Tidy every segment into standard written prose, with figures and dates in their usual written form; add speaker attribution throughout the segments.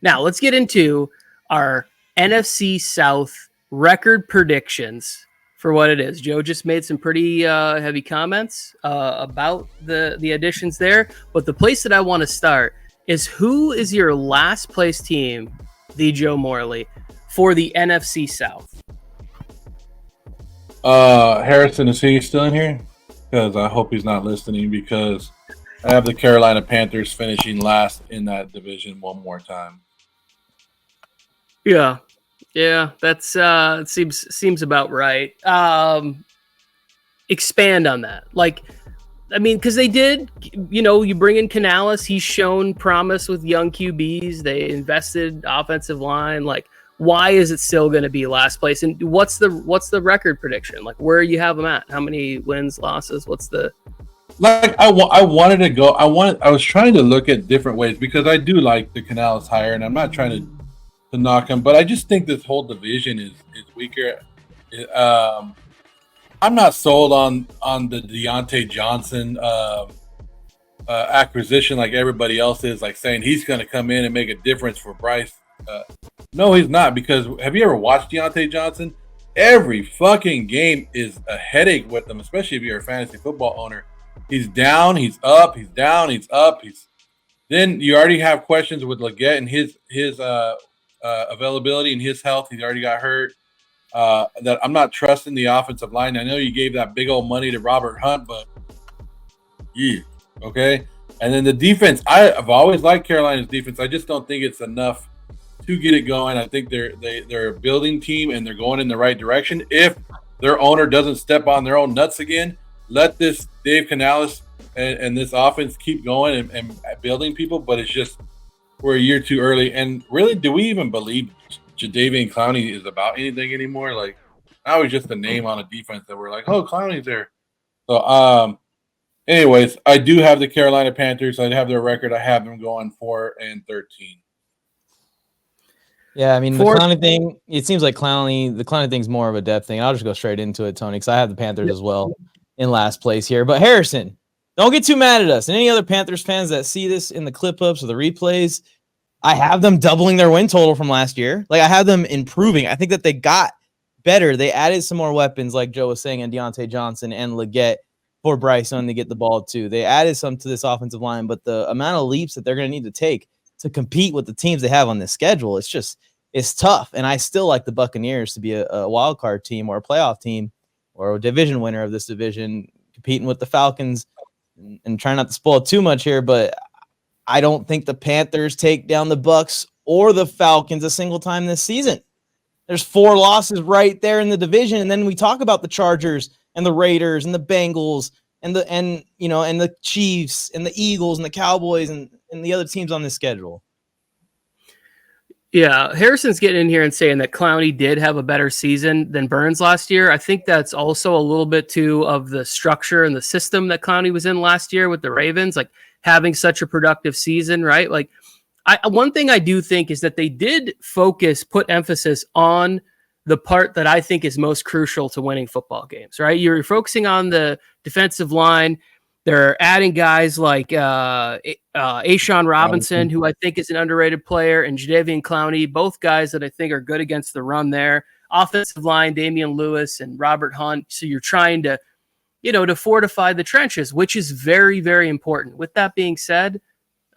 Speaker 1: Now let's get into our NFC South record predictions for what it is. Joe just made some pretty heavy comments about the additions there, but the place that I want to start is who is your last place team, the Joe Morley, for the NFC South?
Speaker 2: Harrison, is he still in here? Because I hope he's not listening, because I have the Carolina Panthers finishing last in that division one more time.
Speaker 1: Yeah, that's it seems about right. Expand on that. Like, I mean, because they did, you bring in Canales, he's shown promise with young QBs. They invested offensive line. Like, why is it still going to be last place? And what's the record prediction? Like, where you have them at? How many wins, losses? What's the
Speaker 2: I wanted to go. I was trying to look at different ways, because I do like the Canales hire, and I'm not trying to knock him, but I just think this whole division is weaker. I'm not sold on the Deontay Johnson acquisition like everybody else is, like saying he's going to come in and make a difference for Bryce. No, he's not, because have you ever watched Deontay Johnson? Every fucking game is a headache with him, especially if you're a fantasy football owner. He's down, he's up, he's down, he's up. Then you already have questions with Leggett and his availability and his health. He's already got hurt. That I'm not trusting the offensive line. I know you gave that big old money to Robert Hunt, but yeah, okay. And then the defense, I've always liked Carolina's defense. I just don't think it's enough to get it going. I think they're a building team and they're going in the right direction. If their owner doesn't step on their own nuts again, let this Dave Canales and this offense keep going and building people. But it's just, we're a year too early. And really, do we even believe Jadeveon Clowney is about anything anymore? Like, now he's just a name on a defense that we're like, oh, Clowney's there. So, anyways, I do have the Carolina Panthers. I have their record. I have them going 4-13.
Speaker 3: Yeah, I mean, the Clowney thing, it seems like the Clowney thing's more of a depth thing. I'll just go straight into it, Tony, because I have the Panthers as well in last place here. But Harrison, don't get too mad at us. And any other Panthers fans that see this in the clip-ups or the replays, I have them doubling their win total from last year. Like, I have them improving. I think that they got better. They added some more weapons, like Joe was saying, and Deontay Johnson and Leggett for Bryce Young to get the ball too. They added some to this offensive line, but the amount of leaps that they're going to need to take to compete with the teams they have on this schedule, it's tough. And I still like the Buccaneers to be a wild card team or a playoff team or a division winner of this division, competing with the Falcons, and trying not to spoil too much here, but I don't think the Panthers take down the Bucs or the Falcons a single time this season. There's 4 losses right there in the division, and then we talk about the Chargers and the Raiders and the Bengals and the Chiefs and the Eagles and the Cowboys and the other teams on this schedule.
Speaker 1: Yeah, Harrison's getting in here and saying that Clowney did have a better season than Burns last year. I think that's also a little bit too of the structure and the system that Clowney was in last year with the Ravens, like having such a productive season, right? Like, one thing I do think is that they did put emphasis on the part that I think is most crucial to winning football games, right? You're focusing on the defensive line. They're adding guys like Ashawn Robinson, who I think is an underrated player, and Jadeveon Clowney, both guys that I think are good against the run there. Offensive line, Damian Lewis and Robert Hunt. So you're trying to, to fortify the trenches, which is very, very important. With that being said,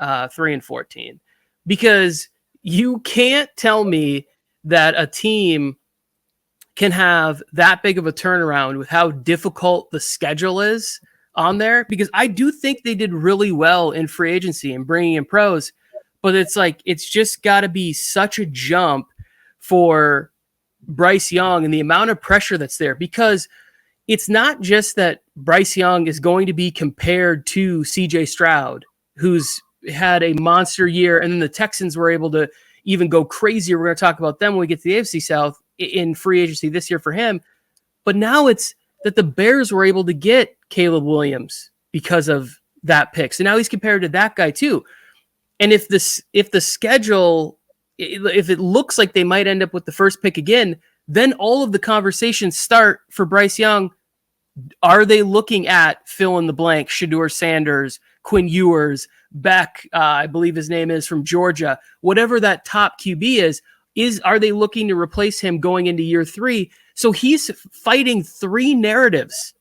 Speaker 1: 3-14, because you can't tell me that a team can have that big of a turnaround with how difficult the schedule is on there, because I do think they did really well in free agency and bringing in pros, but it's just got to be such a jump for Bryce Young and the amount of pressure that's there, because it's not just that Bryce Young is going to be compared to CJ Stroud, who's had a monster year, and then the Texans were able to even go crazier. We're going to talk about them when we get to the NFC South in free agency this year for him. But now it's that the Bears were able to get Caleb Williams because of that pick. So now he's compared to that guy too. And if the schedule, if it looks like they might end up with the first pick again, then all of the conversations start for Bryce Young. Are they looking at fill in the blank, Shedeur Sanders, Quinn Ewers, Beck, I believe his name is, from Georgia, whatever that top QB are they looking to replace him going into year 3? So he's fighting 3 narratives.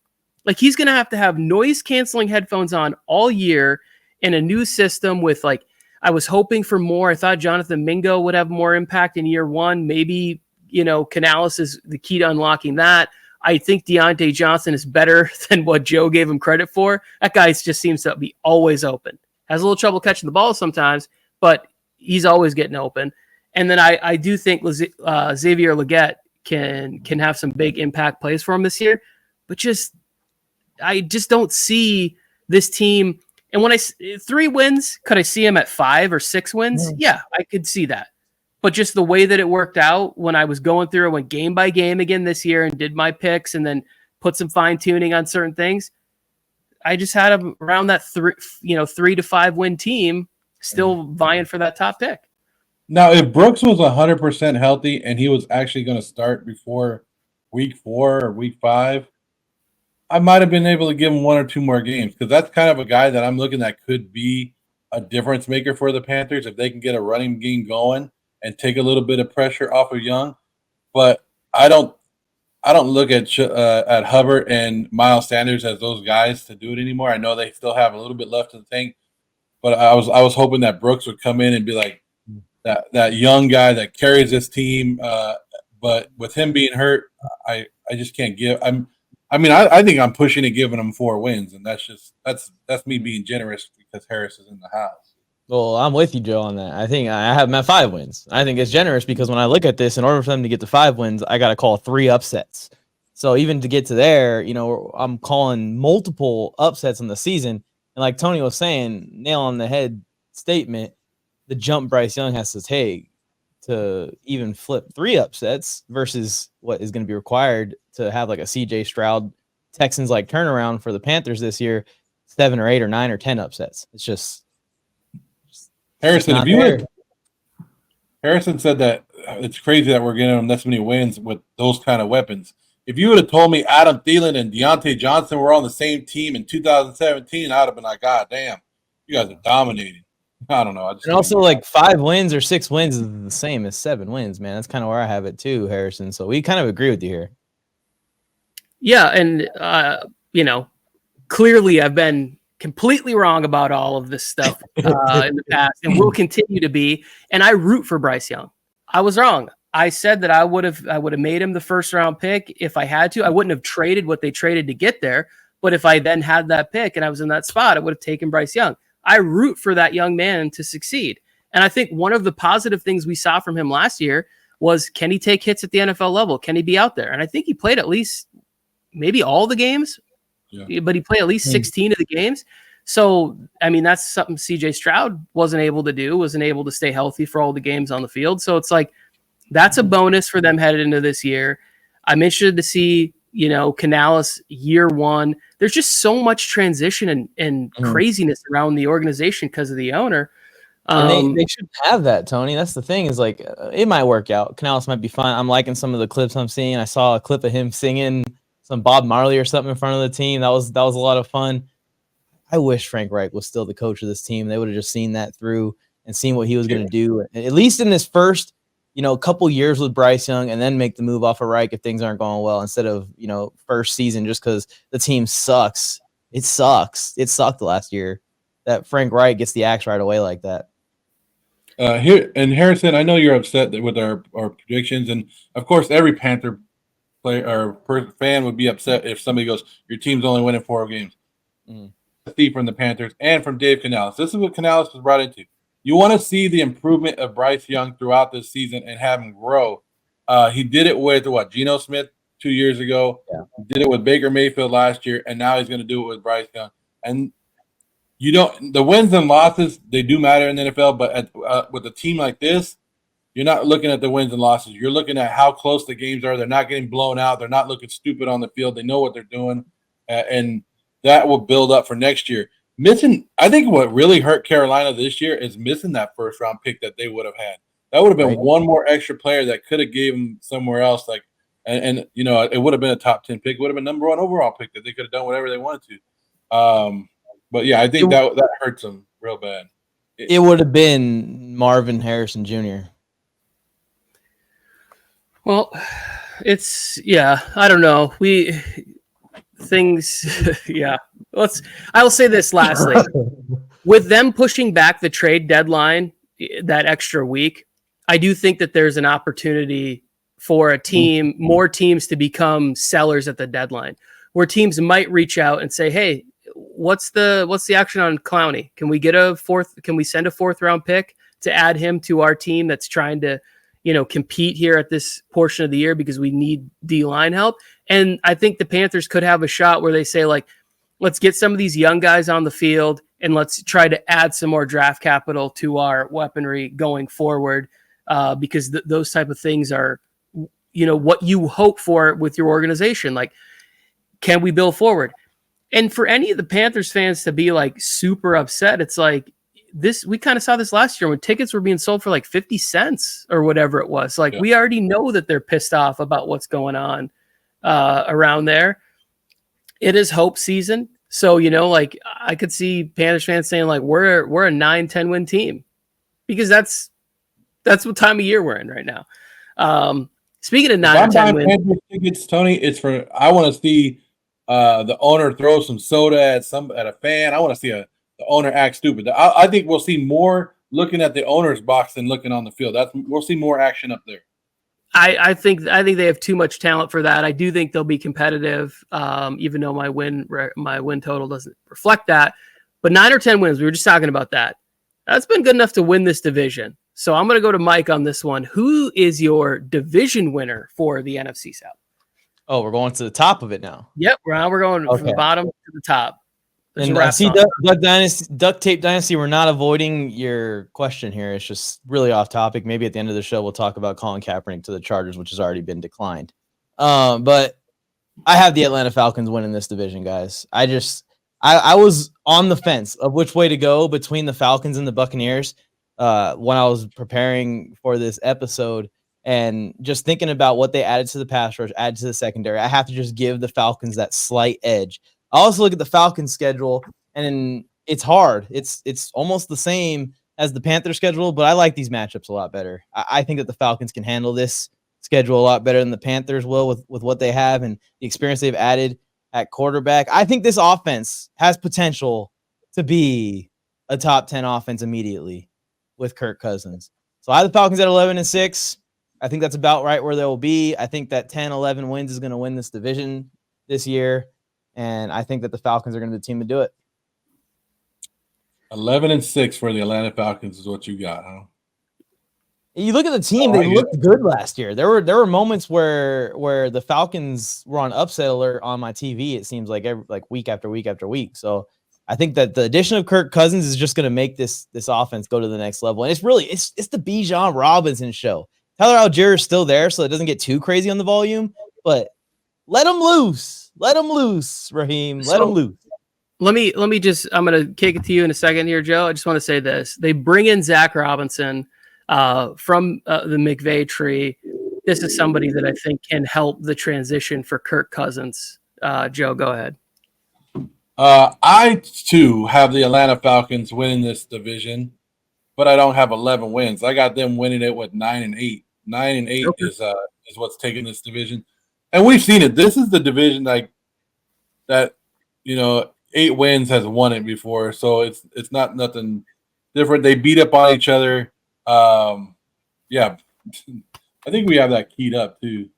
Speaker 1: Like, he's going to have noise canceling headphones on all year in a new system with, like, I was hoping for more. I thought Jonathan Mingo would have more impact in year 1. Maybe, Canales is the key to unlocking that. I think Deontay Johnson is better than what Joe gave him credit for. That guy just seems to be always open. Has a little trouble catching the ball sometimes, but he's always getting open. And then I do think Xavier Legette can have some big impact plays for him this year. But I just don't see this team. And when 3 wins, could I see him at 5 or 6 wins? Yeah, I could see that. But just the way that it worked out when I was going through, I went game by game again this year and did my picks and then put some fine tuning on certain things. I just had him around that 3 to 5 win team, still vying for that top pick.
Speaker 2: Now, if Brooks was 100% healthy and he was actually going to start before week 4 or week 5, I might have been able to give him 1 or 2 more games, because that's kind of a guy that I'm looking at could be a difference maker for the Panthers if they can get a running game going and take a little bit of pressure off of Young. But I don't look at Hubbard and Miles Sanders as those guys to do it anymore. I know they still have a little bit left in the tank, but I was hoping that Brooks would come in and be like that young guy that carries this team. But with him being hurt, I just can't give. I think I'm pushing and giving him 4 wins, and that's me being generous because Harris is in the house.
Speaker 3: Well, I'm with you, Joe, on that. I think I have him at 5 wins. I think it's generous because when I look at this, in order for them to get to 5 wins, I got to call 3 upsets. So even to get to there, I'm calling multiple upsets in the season. And like Tony was saying, nail on the head statement, the jump Bryce Young has to take to even flip 3 upsets versus what is going to be required to have like a CJ Stroud Texans like turnaround for the Panthers this year, 7 or 8 or 9 or 10 upsets. It's just
Speaker 2: Harrison, Harrison said that it's crazy that we're getting them this many wins with those kind of weapons. If you would have told me Adam Thielen and Deontay Johnson were on the same team in 2017, I would have been like, God damn, you guys are dominating. I don't know.
Speaker 3: And also, like 5 wins or 6 wins is the same as 7 wins, man. That's kind of where I have it too, Harrison. So we kind of agree with you here.
Speaker 1: Yeah, and clearly I've been completely wrong about all of this stuff in the past, and will continue to be. And I root for Bryce Young. I was wrong. I said that I would have made him the first round pick if I had to. I wouldn't have traded what they traded to get there, but if I then had that pick and I was in that spot, I would have taken Bryce Young. I root for that young man to succeed. And I think one of the positive things we saw from him last year was, can he take hits at the NFL level? Can he be out there? And I think he played at least maybe all the games. Yeah. But he played at least 16 of the games. So, that's something CJ Stroud wasn't able to do, wasn't able to stay healthy for all the games on the field. So it's like, that's a bonus for them headed into this year. I'm interested to see, Canales year 1. There's just so much transition and craziness around the organization because of the owner.
Speaker 3: And they should have that, Tony. That's the thing, is like, it might work out. Canales might be fine. I'm liking some of the clips I'm seeing. I saw a clip of him singing some Bob Marley or something in front of the team. That was a lot of fun. I wish Frank Reich was still the coach of this team. They would have just seen that through and seen what he was going to do, at least in this first, couple years with Bryce Young, and then make the move off of Reich if things aren't going well, instead of, first season just because the team sucks. It sucks. It sucked last year that Frank Reich gets the axe right away like that.
Speaker 2: Here and Harrison, I know you're upset with our predictions, and of course, every Panther player or fan would be upset if somebody goes, "Your team's only winning 4 games." See from the Panthers and from Dave Canales. This is what Canales was brought into. You want to see the improvement of Bryce Young throughout this season and have him grow. He did it with Geno Smith 2 years ago. Yeah. He did it with Baker Mayfield last year, and now he's going to do it with Bryce Young. And the wins and losses, they do matter in the NFL, but with a team like this, you're not looking at the wins and losses. You're looking at how close the games are. They're not getting blown out. They're not looking stupid on the field. They know what they're doing, and that will build up for next year. I think what really hurt Carolina this year is missing that first round pick that they would have had. That would have been one more extra player that could have gave them somewhere else. And it would have been a top 10 pick. It would have been number 1 overall pick that they could have done whatever they wanted to. But yeah, I think that hurts them real bad.
Speaker 3: It would have been Marvin Harrison Jr.
Speaker 1: Well, I don't know. I will say this lastly. With them pushing back the trade deadline that extra week, I do think that there's an opportunity for more teams to become sellers at the deadline, where teams might reach out and say, "Hey, what's the action on Clowney? Can we send a fourth round pick to add him to our team that's trying to, compete here at this portion of the year because we need D-line help?" And I think the Panthers could have a shot where they say, like, let's get some of these young guys on the field and let's try to add some more draft capital to our weaponry going forward, because those type of things are, what you hope for with your organization. Like, can we build forward? And for any of the Panthers fans to be like super upset, it's like we kind of saw this last year when tickets were being sold for like 50 cents or whatever it was. Like, we already know that they're pissed off about what's going on around there. It is hope season. So, like, I could see Panthers fans saying, like, we're a 9-10 win team, because that's what time of year we're in right now. Speaking of 9 or 10 wins,
Speaker 2: tickets, Tony, I want to see the owner throw some soda at a fan. I want to see the owner act stupid. I think we'll see more looking at the owner's box than looking on the field. We'll see more action up there.
Speaker 1: I think they have too much talent for that. I do think they'll be competitive, even though my win total doesn't reflect that. But 9 or 10 wins, we were just talking about that. That's been good enough to win this division. So I'm going to go to Mike on this one. Who is your division winner for the NFC South?
Speaker 3: Oh, we're going to the top of it now.
Speaker 1: Yep, we're going from the bottom to the top.
Speaker 3: And I see Duct Tape Dynasty, we're not avoiding your question here. It's just really off topic. Maybe at the end of the show, we'll talk about Colin Kaepernick to the Chargers, which has already been declined. But I have the Atlanta Falcons winning this division, guys. I was on the fence of which way to go between the Falcons and the Buccaneers when I was preparing for this episode, and just thinking about what they added to the pass rush, added to the secondary. I have to just give the Falcons that slight edge. I also look at the Falcons schedule, and it's hard. It's almost the same as the Panthers schedule, but I like these matchups a lot better. I think that the Falcons can handle this schedule a lot better than the Panthers will with what they have and the experience they've added at quarterback. I think this offense has potential to be a top 10 offense immediately with Kirk Cousins. So I have the Falcons at 11-6. I think that's about right where they'll be. I think that 10-11 wins is going to win this division this year. And I think that the Falcons are going to be the team to do it.
Speaker 2: 11-6 for the Atlanta Falcons is what you got, huh?
Speaker 3: You look at the team; they looked good last year. There were moments where the Falcons were on upset alert on my TV. It seems like week after week after week. So I think that the addition of Kirk Cousins is just going to make this offense go to the next level. And it's the Bijan Robinson show. Tyler Algier is still there, so it doesn't get too crazy on the volume. But let him loose. Let him loose, Raheem. Let him loose.
Speaker 1: Let me just, I'm going to kick it to you in a second here, Joe. I just want to say this. They bring in Zach Robinson from the McVay tree. This is somebody that I think can help the transition for Kirk Cousins. Joe, go ahead.
Speaker 2: I, too, have the Atlanta Falcons winning this division, but I don't have 11 wins. I got them winning it with 9-8. 9-8
Speaker 1: Okay.
Speaker 2: is what's taking this division. And we've seen it. This is the division that 8 wins has won it before, so it's not nothing different. They beat up on each other. Yeah, I think we have that keyed up too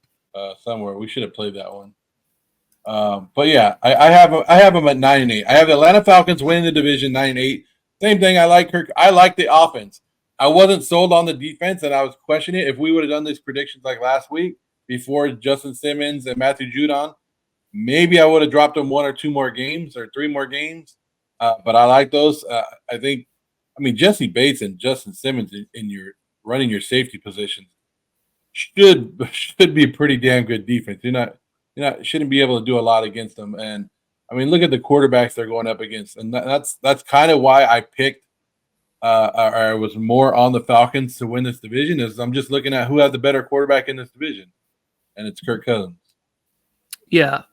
Speaker 2: somewhere. We should have played that one. But yeah, I have them at 9-8. I have the Atlanta Falcons winning the division 9-8. Same thing. I like Kirk. I like the offense. I wasn't sold on the defense, and I was questioning it. If we would have done these predictions like last week before Justin Simmons and Matthew Judon, maybe I would have dropped them 1 or 2 more games or 3 more games. But I like those. Jesse Bates and Justin Simmons in your running your safety positions should be pretty damn good defense. Shouldn't be able to do a lot against them. And I mean, look at the quarterbacks they're going up against, and that's kind of why I picked. I was more on the Falcons to win this division. Is I'm just looking at who has the better quarterback in this division, and it's Kirk Cousins.
Speaker 1: Yeah.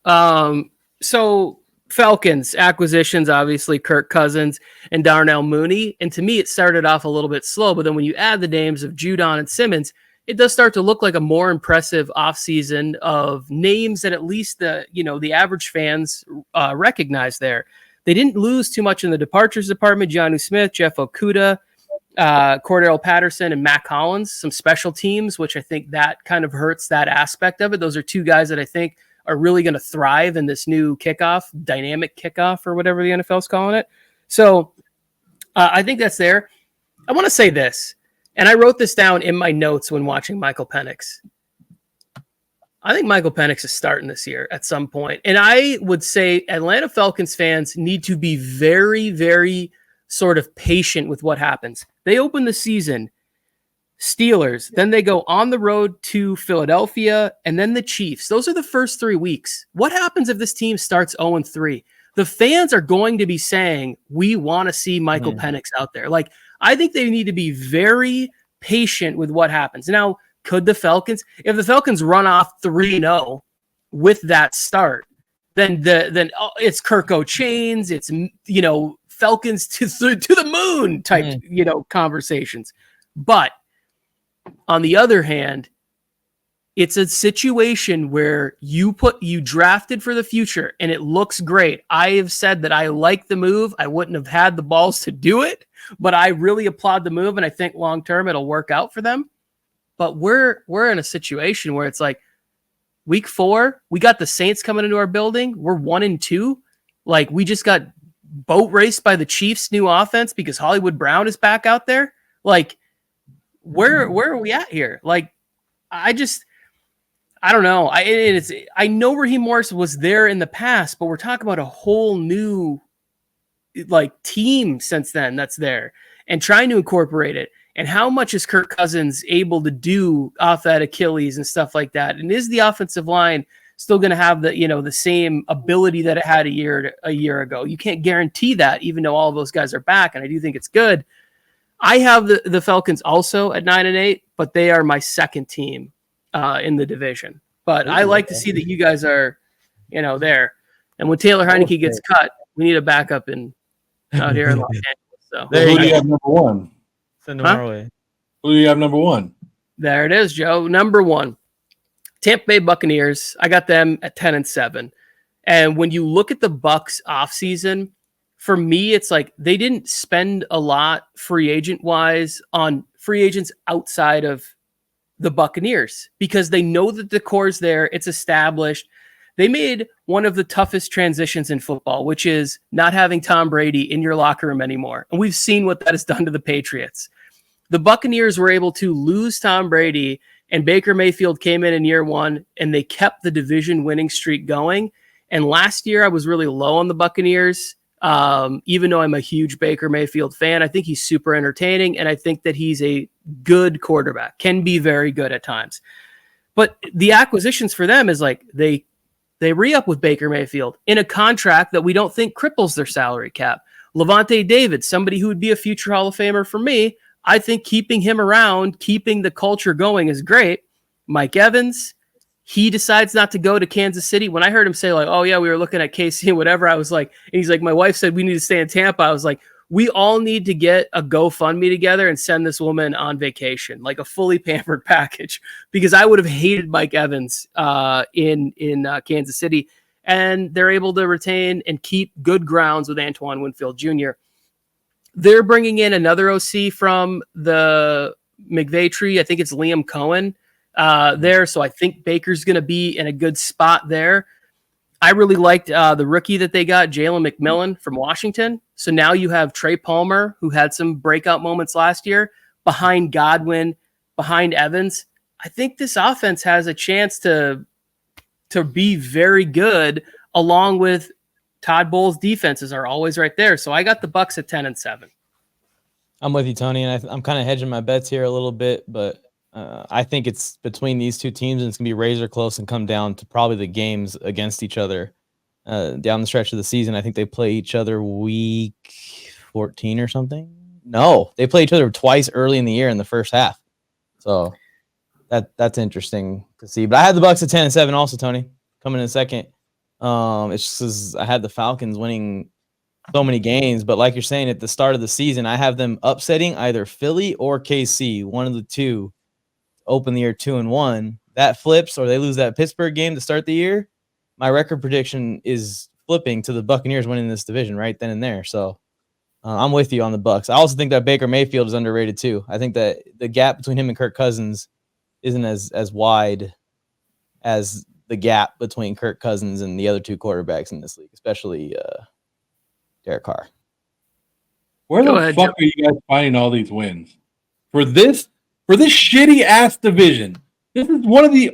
Speaker 1: So Falcons acquisitions, obviously Kirk Cousins and Darnell Mooney. And to me, it started off a little bit slow, but then when you add the names of Judon and Simmons, it does start to look like a more impressive offseason of names that at least the average fans recognize there. They didn't lose too much in the departures department. Jonnu Smith, Jeff Okudah, Cordero Patterson, and Matt Collins, some special teams, which I think that kind of hurts that aspect of it. Those are two guys that I think are really going to thrive in this new dynamic kickoff, or whatever the NFL's calling it. So I think that's there. I want to say this, and I wrote this down in my notes when watching Michael Penix. I think Michael Penix is starting this year at some point. And I would say Atlanta Falcons fans need to be very, very sort of patient with what happens. They open the season Steelers, then they go on the road to Philadelphia, and then the Chiefs. Those are the first 3 weeks. What happens if this team starts 0-3? The fans are going to be saying, we want to see Michael Penix out there. Like, I think they need to be very patient with what happens. Now, could the Falcons, if the Falcons run off 3-0 with that start, then it's Kirk O'Chains, it's, Falcons to the moon type, conversations. But on the other hand, it's a situation where you drafted for the future and it looks great. I have said that I like the move. I wouldn't have had the balls to do it, but I really applaud the move, and I think long-term it'll work out for them. But we're in a situation where it's like week 4, we got the Saints coming into our building. We're 1-2. Like, we just got boat raced by the Chiefs' new offense because Hollywood Brown is back out there. Like, where are we at here? Like, I don't know. I know Raheem Morris was there in the past, but we're talking about a whole new team since then that's there and trying to incorporate it. And how much is Kirk Cousins able to do off that Achilles and stuff like that? And is the offensive line still going to have the same ability that it had a year ago? You can't guarantee that, even though all of those guys are back, and I do think it's good. I have the Falcons also at 9-8, but they are my second team in the division. But I like to see that you guys are, there. And when Taylor Heineke gets cut, we need a backup out here in Los Angeles. So
Speaker 2: who do you have number one?
Speaker 3: Send them our way.
Speaker 2: Who do you have number one?
Speaker 1: There it is, Joe. Number 1, Tampa Bay Buccaneers. I got them at 10-7. And when you look at the Bucs offseason, for me, it's like they didn't spend a lot free agent wise on free agents outside of the Buccaneers because they know that the core's there. It's established. They made one of the toughest transitions in football, which is not having Tom Brady in your locker room anymore. And we've seen what that has done to the Patriots. The Buccaneers were able to lose Tom Brady, and Baker Mayfield came in year 1, and they kept the division winning streak going. And last year I was really low on the Buccaneers. Even though I'm a huge Baker Mayfield fan, I think he's super entertaining, and I think that he's a good quarterback, can be very good at times. But the acquisitions for them is like they re-up with Baker Mayfield in a contract that we don't think cripples their salary cap. Levante David, somebody who would be a future Hall of Famer for me, I think keeping him around, keeping the culture going is great. Mike Evans, he decides not to go to Kansas City. When I heard him say oh yeah, we were looking at KC and whatever, I was like, and he's like, my wife said we need to stay in Tampa. I was like, we all need to get a GoFundMe together and send this woman on vacation, like a fully pampered package, because I would have hated Mike Evans in Kansas City. And they're able to retain and keep good grounds with Antoine Winfield Jr. They're bringing in another OC from the McVay tree. I think it's Liam Cohen there. So I think Baker's going to be in a good spot there. I really liked the rookie that they got, Jalen McMillan from Washington. So now you have Trey Palmer, who had some breakout moments last year, behind Godwin, behind Evans. I think this offense has a chance to be very good, along with Todd Bowles' defenses are always right there. So I got the Bucs at 10-7.
Speaker 3: I'm with you, Tony, and I'm kind of hedging my bets here a little bit, but I think it's between these two teams, and it's going to be razor close and come down to probably the games against each other down the stretch of the season. I think they play each other week 14 or something. No, they play each other twice early in the year in the first half. So that's interesting to see. But I had the Bucs at 10-7 also, Tony, coming in second. It's just 'cause I had the Falcons winning so many games, but like you're saying, at the start of the season, I have them upsetting either Philly or KC, one of the two, open the year 2-1. That flips, or they lose that Pittsburgh game to start the year. My record prediction is flipping to the Buccaneers winning this division right then and there. So I'm with you on the Bucs. I also think that Baker Mayfield is underrated too. I think that the gap between him and Kirk Cousins isn't as wide as the gap between Kirk Cousins and the other two quarterbacks in this league, especially Derek Carr.
Speaker 2: Where the fuck are you guys finding all these wins for this shitty ass division? This is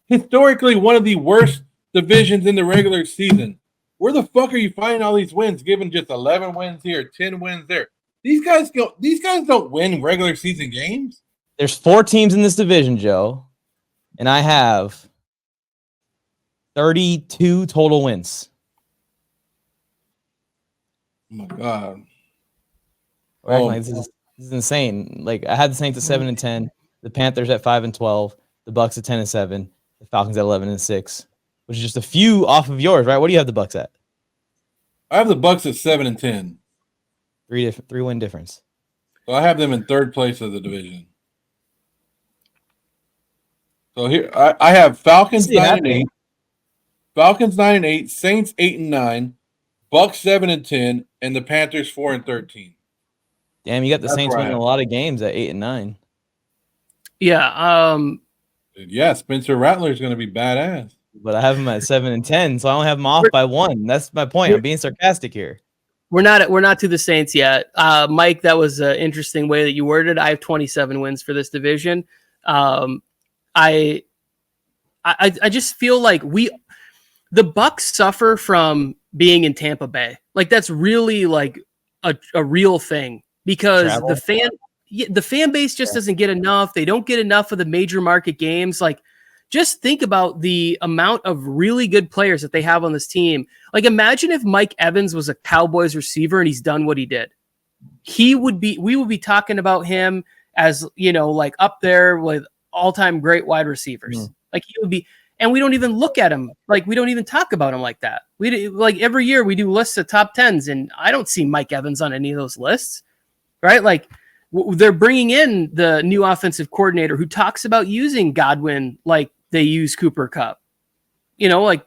Speaker 2: historically one of the worst divisions in the regular season. Where the fuck are you finding all these wins? Given just 11 wins here, 10 wins there. These guys don't win regular season games.
Speaker 3: There's 4 teams in this division, Joe, and I have 32 total wins.
Speaker 2: Oh my god!
Speaker 3: This is insane. Like, I had the Saints at 7-10, the Panthers at 5-12, the Bucs at 10-7, the Falcons at 11-6, which is just a few off of yours, right? What do you have the Bucs at?
Speaker 2: I have the Bucs at 7-10.
Speaker 3: 3-win difference.
Speaker 2: So I have them in third place of the division. So here I have Falcons 9-8, Falcons 9-8, Saints 8-9, Bucs 7-10, and the Panthers 4-13.
Speaker 3: Damn, you got the Saints winning a lot of games at 8-9.
Speaker 1: Yeah.
Speaker 2: Yeah, Spencer Rattler is going to be badass.
Speaker 3: But I have him at 7-10, so I only have him off by 1. That's my point. I'm being sarcastic here.
Speaker 1: We're not to the Saints yet. Mike, that was an interesting way that you worded it. I have 27 wins for this division. I just feel like the Bucs suffer from being in Tampa Bay. Like, that's really like a real thing, because the fan base just doesn't get enough. They don't get enough of the major market games. Like, just think about the amount of really good players that they have on this team. Like, imagine if Mike Evans was a Cowboys receiver and he's done what he did. We would be talking about him as, like, up there with all-time great wide receivers. Like, he would be, and we don't even look at him. Like, we don't even talk about him like that. Like, every year we do lists of top 10s, and I don't see Mike Evans on any of those lists, right? Like, they're bringing in the new offensive coordinator who talks about using Godwin like they use Cooper Kupp. Like,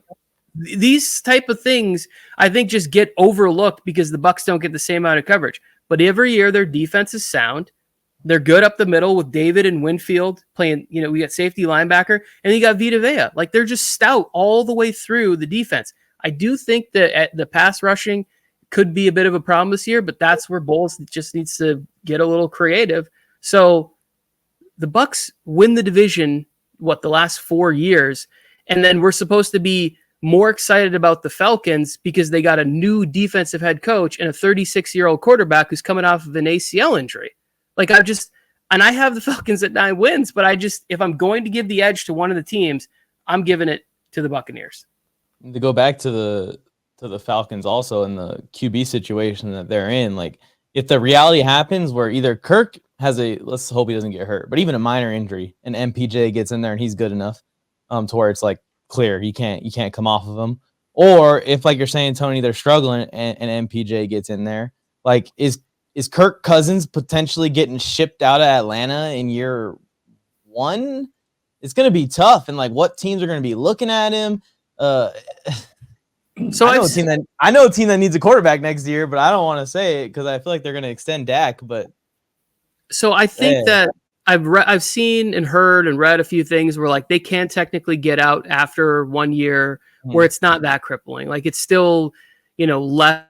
Speaker 1: these type of things, I think, just get overlooked because the Bucs don't get the same amount of coverage. But every year their defense is sound. They're good up the middle with David and Winfield playing. We got safety, linebacker, and you got Vita Vea. Like, they're just stout all the way through the defense. I do think that the pass rushing could be a bit of a problem this year, but that's where Bowles just needs to get a little creative. So the Bucs win the division, the last 4 years, and then we're supposed to be more excited about the Falcons because they got a new defensive head coach and a 36-year-old quarterback who's coming off of an ACL injury. Like, I have the Falcons at 9 wins, but if I'm going to give the edge to one of the teams, I'm giving it to the Buccaneers.
Speaker 3: To go back to the Falcons also in the QB situation that they're in, like, if the reality happens where either Kirk has let's hope he doesn't get hurt, but even a minor injury, and MPJ gets in there and he's good enough to where it's like clear you can't come off of him, or if, like you're saying, Tony, they're struggling and MPJ gets in there, like, is Kirk Cousins potentially getting shipped out of Atlanta in year 1? It's going to be tough, and like, what teams are going to be looking at him? So I know a team that needs a quarterback next year, but I don't want to say it because I feel like they're going to extend Dak. But
Speaker 1: so I think that I've seen and heard and read a few things where, like, they can technically get out after 1 year, where it's not that crippling. Like, it's still, less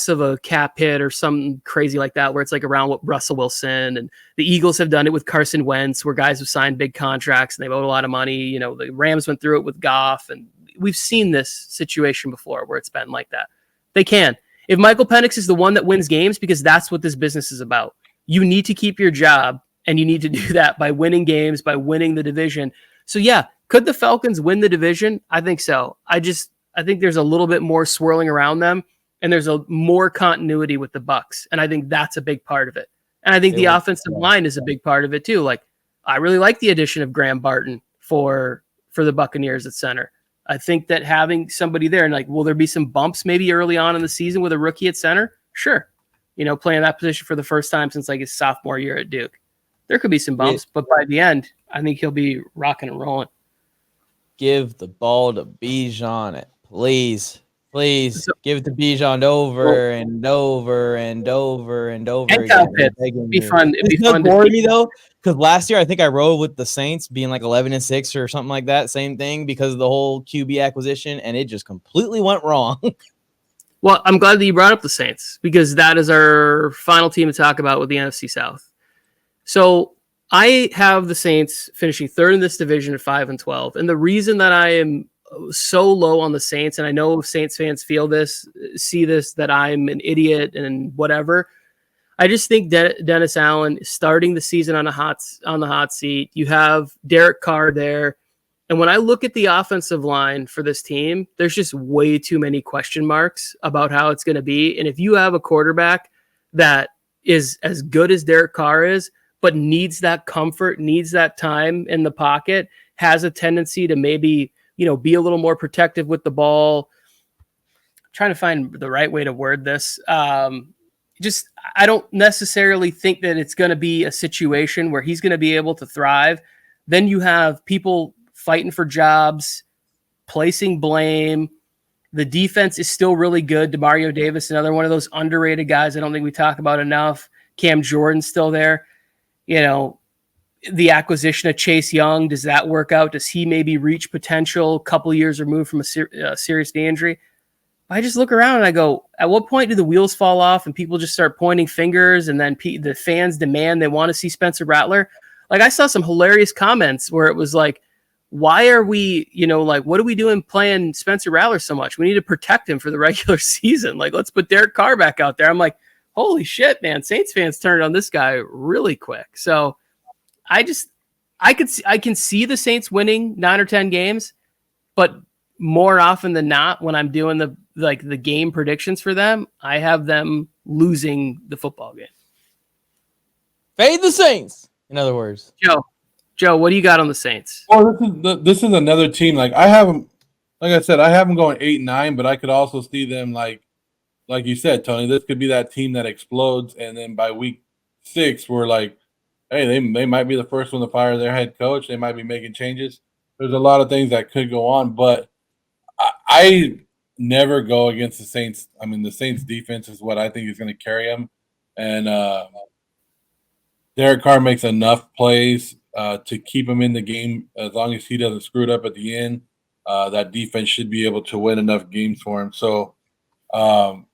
Speaker 1: of a cap hit or something crazy like that, where it's like around what Russell Wilson, and the Eagles have done it with Carson Wentz, where guys have signed big contracts and they've owed a lot of money. The Rams went through it with Goff, and we've seen this situation before where it's been like that. They can. If Michael Penix is the one that wins games, because that's what this business is about, you need to keep your job, and you need to do that by winning games, by winning the division. So yeah, could the Falcons win the division? I think so. I think there's a little bit more swirling around them, and there's a more continuity with the Bucs, and I think that's a big part of it. And I think the offensive line is a big part of it too. Like, I really like the addition of Graham Barton for the Buccaneers at center. I think that having somebody there, and like, will there be some bumps maybe early on in the season with a rookie at center? Sure. Playing that position for the first time since like his sophomore year at Duke. There could be some bumps, but by the end, I think he'll be rocking and rolling.
Speaker 3: Give the ball to Bijan, please. Please give it to Bijan over and over and over and over again.
Speaker 1: It'd be fun. It'd be fun
Speaker 3: to me though, because last year I think I rode with the Saints being like 11-6 or something like that. Same thing because of the whole QB acquisition, and it just completely went wrong.
Speaker 1: Well, I'm glad that you brought up the Saints because that is our final team to talk about with the NFC South. So I have the Saints finishing third in this division at 5-12, and the reason that I am so low on the Saints, and I know Saints fans see this, that I'm an idiot and whatever. I just think Dennis Allen starting the season on the hot seat. You have Derek Carr there, and when I look at the offensive line for this team, there's just way too many question marks about how it's going to be. And if you have a quarterback that is as good as Derek Carr is, but needs that comfort, needs that time in the pocket, has a tendency to maybe be a little more protective with the ball. I'm trying to find the right way to word this. I don't necessarily think that it's going to be a situation where he's going to be able to thrive. Then you have people fighting for jobs, placing blame. The defense is still really good. DeMario Davis, another one of those underrated guys I don't think we talk about enough. Cam Jordan's still there. The acquisition of Chase Young, does that work out? Does he maybe reach potential a couple years removed from a serious knee injury? I just look around and I go, at what point do the wheels fall off and people just start pointing fingers and then the fans demand they want to see Spencer Rattler? Like I saw some hilarious comments where it was like, why are we, what are we doing playing Spencer Rattler so much? We need to protect him for the regular season. Like, let's put Derek Carr back out there. I'm like, holy shit, man. Saints fans turned on this guy really quick. So I can see the Saints winning 9 or 10 games, but more often than not, when I'm doing the game predictions for them, I have them losing the football game.
Speaker 3: Fade the Saints, in other words.
Speaker 1: Joe, what do you got on the Saints?
Speaker 2: Well, this is another team. Like I have them, like I said, I have them going 8-9, but I could also see them like you said, Tony. This could be that team that explodes, and then by week 6, we're like, hey, they might be the first one to fire their head coach. They might be making changes. There's a lot of things that could go on, but I never go against the Saints. I mean, the Saints defense is what I think is going to carry them. And Derek Carr makes enough plays to keep him in the game as long as he doesn't screw it up at the end. That defense should be able to win enough games for him. So, 8-9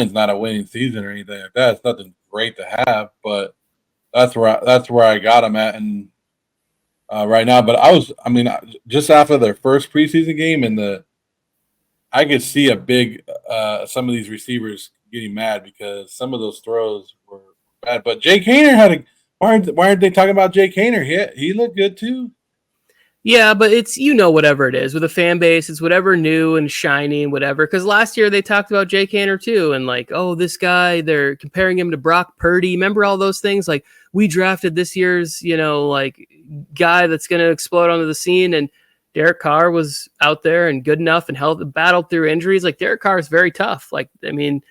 Speaker 2: is not a winning season or anything like that. It's nothing great to have, but that's where I got them at and right now. But just after their first preseason game I could see a big some of these receivers getting mad because some of those throws were bad. But Jake Haener why aren't they talking about Jake Haener? He looked good too.
Speaker 1: Yeah, but it's, whatever it is with a fan base, it's whatever new and shiny and whatever. Because last year they talked about Jake Haener too. And like, oh, this guy, they're comparing him to Brock Purdy. Remember all those things? Like we drafted this year's, guy that's going to explode onto the scene. And Derek Carr was out there and good enough and battled through injuries. Like Derek Carr is very tough. Like, I mean,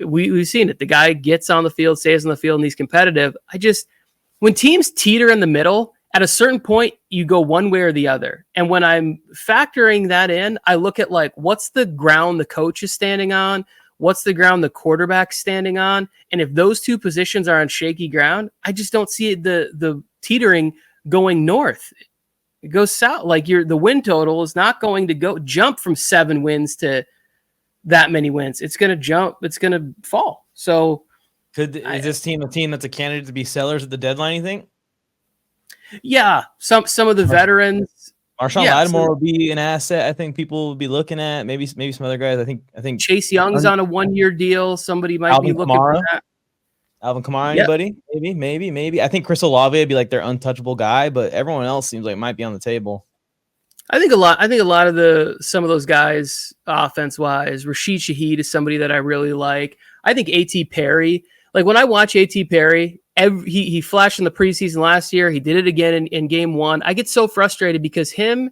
Speaker 1: we've seen it. The guy gets on the field, stays on the field, and he's competitive. When teams teeter in the middle, at a certain point, you go one way or the other. And when I'm factoring that in, I look at what's the ground the coach is standing on? What's the ground the quarterback's standing on? And if those two positions are on shaky ground, I just don't see the teetering going north. It goes south. The win total is not going to jump from 7 wins to that many wins. It's going to jump. It's going to fall. So
Speaker 3: is this team a team that's a candidate to be sellers at the deadline, you think?
Speaker 1: Yeah, some of the veterans.
Speaker 3: Marshawn Lattimore will be an asset. I think people will be looking at maybe some other guys. I think
Speaker 1: Chase Young's on a 1-year deal. Somebody might be looking for that.
Speaker 3: Alvin Kamara, anybody? Maybe. I think Chris Olave would be like their untouchable guy, but everyone else seems like might be on the table.
Speaker 1: I think a lot of some of those guys, offense wise, Rashid Shaheed is somebody that I really like. I think A.T. Perry. Like when I watch A.T. Perry, he flashed in the preseason last year. He did it again in game 1. I get so frustrated because him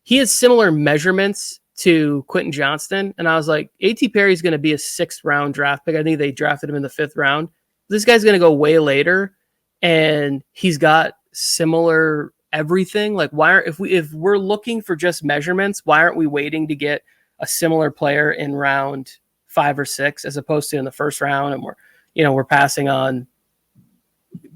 Speaker 1: he has similar measurements to Quentin Johnston. And I was like, A.T. Perry's going to be a 6th round draft pick. I think they drafted him in the 5th round. This guy's going to go way later, and he's got similar everything. Like, if we're looking for just measurements, why aren't we waiting to get a similar player in round 5 or 6 as opposed to in the 1st round? And we're passing on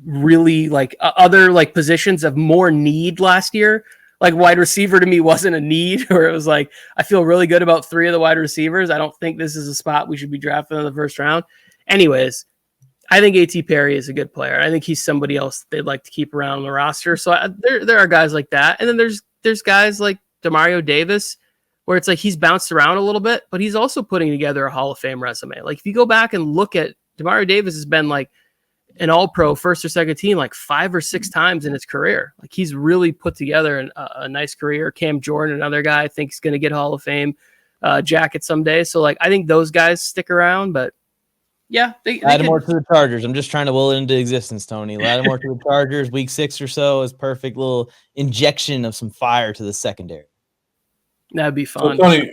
Speaker 1: really like other like positions of more need last year. Like wide receiver to me wasn't a need, or it was like, I feel really good about 3 of the wide receivers. I don't think this is a spot we should be drafting in the 1st round. Anyways, I think A.T. Perry is a good player. I think he's somebody else they'd like to keep around on the roster. So there are guys like that. And then there's guys like Demario Davis, where it's like he's bounced around a little bit, but he's also putting together a Hall of Fame resume. Like if you go back and look at Demario Davis has been like an all-pro 1st or 2nd team like 5 or 6 times in his career. Like he's really put together a nice career. Cam Jordan, another guy I think is going to get Hall of Fame jacket someday. So like I think those guys stick around, but yeah.
Speaker 3: Lattimore to the Chargers. I'm just trying to will it into existence, Tony. Lattimore to the Chargers, week 6 or so is perfect little injection of some fire to the secondary.
Speaker 1: That'd be fun.
Speaker 2: So, Tony,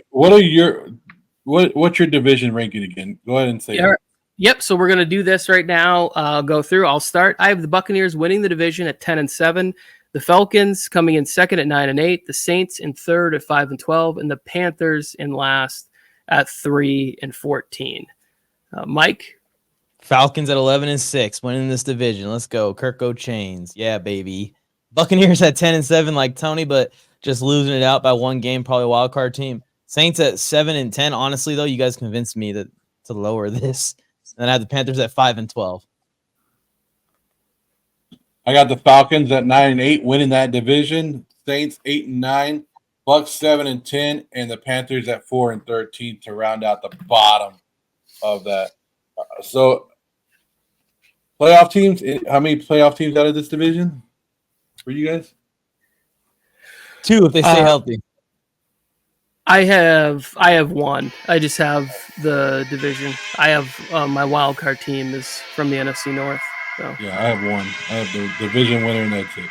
Speaker 2: what's your division ranking again? Go ahead and say it.
Speaker 1: Yep. So we're going to do this right now. I'll go through. I'll start. I have the Buccaneers winning the division at 10-7, the Falcons coming in 2nd at 9-8, the Saints in 3rd at 5-12, and the Panthers in last at 3-14. Mike?
Speaker 3: Falcons at 11-6, winning this division. Let's go. Kirko Chains. Yeah, baby. Buccaneers at 10-7 like Tony, but just losing it out by 1 game, probably a wild card team. Saints at 7-10. Honestly, though, you guys convinced me to lower this. And I have the Panthers at 5-12.
Speaker 2: I got the Falcons at 9-8, winning that division. Saints 8-9, Bucks 7-10, and the Panthers at 4-13 to round out the bottom of that. So, playoff teams. How many playoff teams out of this division for you guys?
Speaker 3: 2 if they stay healthy.
Speaker 1: I have 1. I just have the division. I have my wild card team is from the NFC North. So.
Speaker 2: Yeah, I have 1. I have the division winner, and that's it.